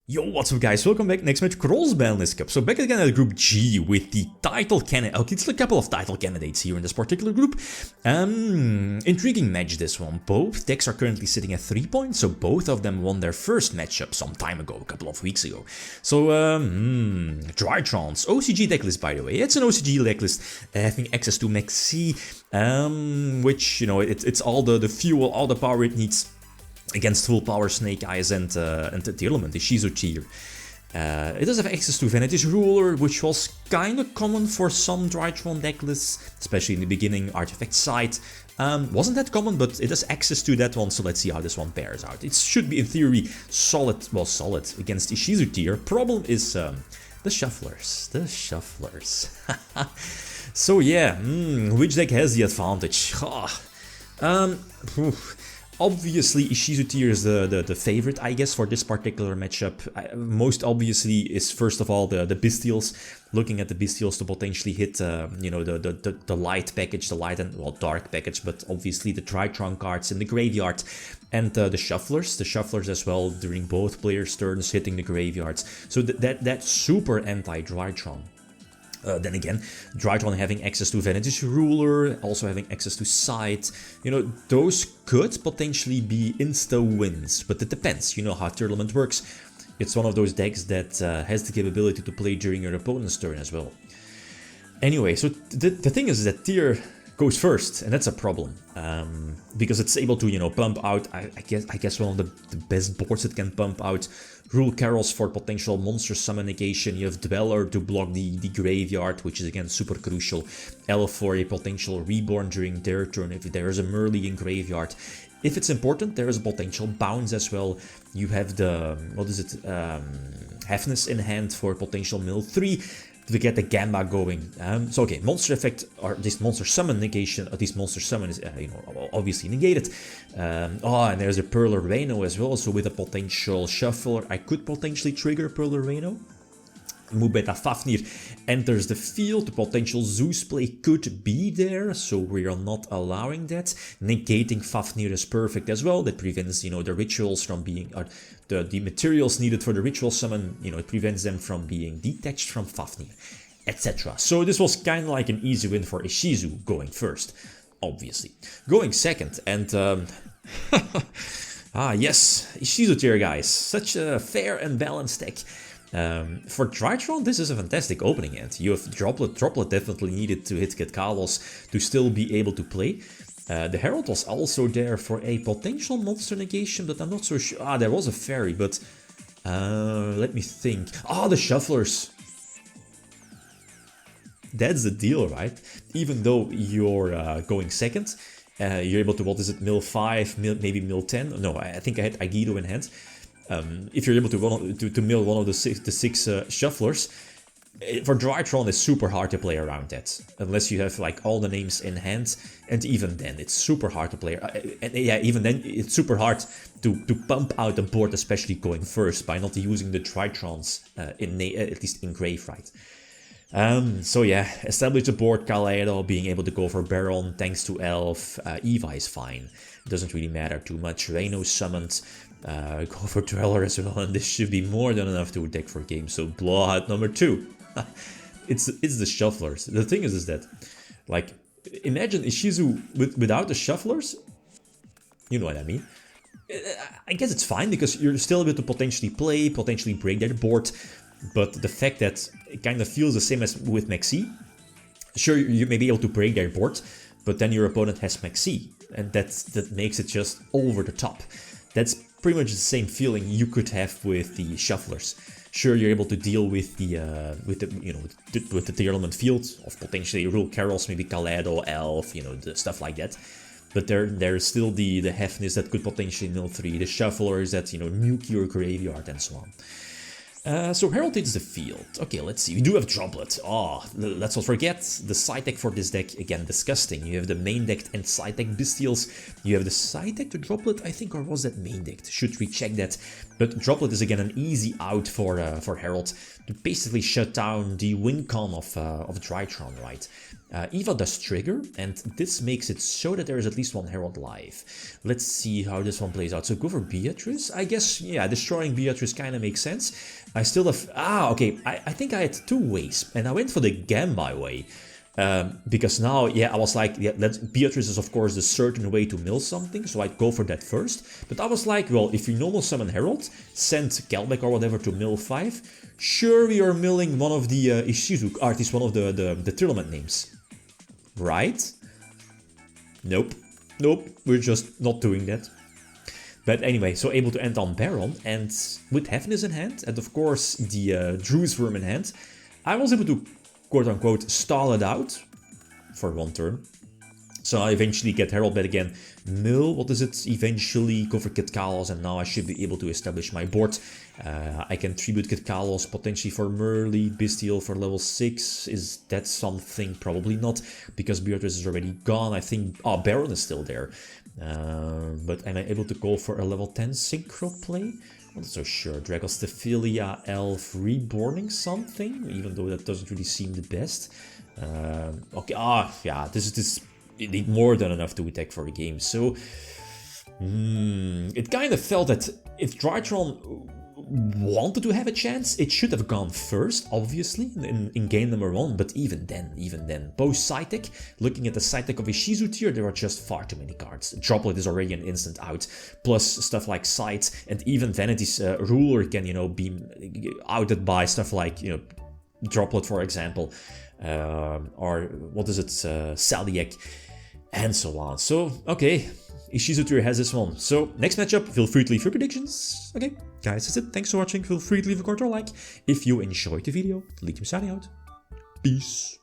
Yo, what's up guys, welcome back, next match, Cross-Banlist Cup. So back again at Group G with the title candidate, okay, it's a couple of title candidates here in this particular group. Intriguing match this one. Both decks are currently sitting at 3 points, so both of them won their first matchup some time ago, a couple of weeks ago. So, Drytrons, OCG decklist by the way, it's an OCG decklist having access to Max C, which, you know, it's all the fuel, all the power it needs against full power Snake Eyes and the Tearlaments, the Ishizu tier. It does have access to Vanity's Ruler, which was kinda common for some Drytron decklists, especially in the beginning. Artifact Sight wasn't that common, but it has access to that one, so let's see how this one pairs out. It should be, in theory, solid, well, solid against Ishizu tier. Problem is the Shufflers. The Shufflers. So yeah, which deck has the advantage? Obviously, Ishizu tier is the favorite, I guess, for this particular matchup. Most obviously is, first of all, the Bestials. Looking at the Bestials to potentially hit, you know, the light package, the light and, well, dark package, but obviously the Drytron cards in the graveyard. And the Shufflers as well, during both players' turns, hitting the graveyards. So that's super anti-Drytron. Then again, Drytron having access to Vanity's Ruler, also having access to Sight, you know, those could potentially be insta-wins, but it depends, you know how Tearlaments works. It's one of those decks that has the capability to play during your opponent's turn as well. Anyway, so the thing is that tier goes first, and that's a problem, because it's able to, you know, pump out, I guess one of the best boards it can pump out. Rule Carols for potential monster summon negation. You have Dweller to block the graveyard, which is again super crucial. Elf for a potential reborn during their turn if there is a Merly in graveyard. If it's important, there is a potential bounce as well. You have the, what is it, Heaviness in hand for potential mill 3 to get the Gamba going. So okay, monster effect, or this monster summon negation, this monster summon is, you know, obviously negated. Oh, and there's a Perler Reno as well, so with a potential Shuffler, I could potentially trigger Perler Reno. Mubeta Fafnir enters the field, the potential Zeus play could be there, so we are not allowing that. Negating Fafnir is perfect as well, that prevents, you know, the rituals from being, or the materials needed for the ritual summon, you know, it prevents them from being detached from Fafnir, etc. So this was kind of like an easy win for Ishizu going first, obviously. Going second, and yes, Ishizu tier guys, such a fair and balanced deck. For Drytron, this is a fantastic opening hand. You have Droplet definitely needed to hit Get Kalos to still be able to play. The Herald was also there for a potential monster negation, but I'm not so sure. There was a fairy, but let me think. The Shufflers. That's the deal, right? Even though you're going second, you're able to, what is it, mill 5, maybe mill 10? No, I think I had Yugioh in hand. If you're able to mill one of the six Shufflers, for Drytron it's super hard to play around that, unless you have like all the names in hand, and even then it's super hard to play. And yeah, even then it's super hard to pump out the board, especially going first, by not using the Drytrons at least in grave, right? So yeah, establish the board, Kaleido being able to go for Baron thanks to Elf, Eva is fine, doesn't really matter too much. Reno summoned, go for Dweller as well, and this should be more than enough to attack for game, so blowout number 2. It's the Shufflers. The thing is that, like, imagine Ishizu without the Shufflers, you know what I mean? I guess it's fine, because you're still able to potentially play, potentially break their board, but the fact that it kind of feels the same as with Maxi, sure, you may be able to break their board, but then your opponent has Maxi, and that makes it just over the top. That's pretty much the same feeling you could have with the Shufflers. Sure, you're able to deal with the Tearlament field of potentially Rule Carols, maybe Kaleido, Elf, you know, the stuff like that. But there's still the Heaviness that could potentially mill 3, the Shufflers that, you know, nuke your graveyard and so on. So Herald takes the field. Okay, let's see. We do have Droplet. Oh, let's not forget the side deck for this deck. Again, disgusting. You have the main deck and side deck Bestials. You have the side deck to Droplet, I think, or was that main deck? Should recheck that. But Droplet is again an easy out for Herald to basically shut down the win con of Drytron, right? Eva does trigger, and this makes it so that there is at least one Herald live. Let's see how this one plays out. So go for Beatrice. I guess, yeah, destroying Beatrice kind of makes sense. I still have... okay. I think I had two ways, and I went for the Gambit way. Because now, yeah, I was like, yeah, Beatrice is of course the certain way to mill something, so I'd go for that first. But I was like, well, if you normal summon Herald, send Kelbeck or whatever to mill 5, sure, we are milling one of the Ishizu, or at least one of the Tearlaments names. Right? Nope. Nope, we're just not doing that. But anyway, so able to end on Baron, and with Heaviness in hand, and of course the Druid's Worm in hand, I was able to quote-unquote stall it out for one turn. So I eventually get Herald back again, mill, what is it, eventually go for Kit Kalos, and now I should be able to establish my board. I can tribute Kit Kalos potentially for Merly, Bestial for level 6, is that something? Probably not, because Beatrice is already gone. I think, Baron is still there. But am I able to go for a level 10 Synchro play? I'm not so sure. Dragostephilia, Elf, Reborning something, even though that doesn't really seem the best. Okay, yeah, this is indeed more than enough to attack for the game. So, it kind of felt that if Drytron wanted to have a chance, it should have gone first, obviously, in game number 1, but even then, post side deck, looking at the side deck of Ishizu tier, there are just far too many cards. Droplet is already an instant out, plus stuff like Sight, and even Vanity's Ruler can, you know, be outed by stuff like, you know, Droplet, for example, or what is it, Saliak, and so on. So, okay, Ishizu tier has this one. So, next matchup, feel free to leave your predictions. Okay, guys, that's it. Thanks for watching. Feel free to leave a comment or like. If you enjoyed the video, leave me signing out. Peace.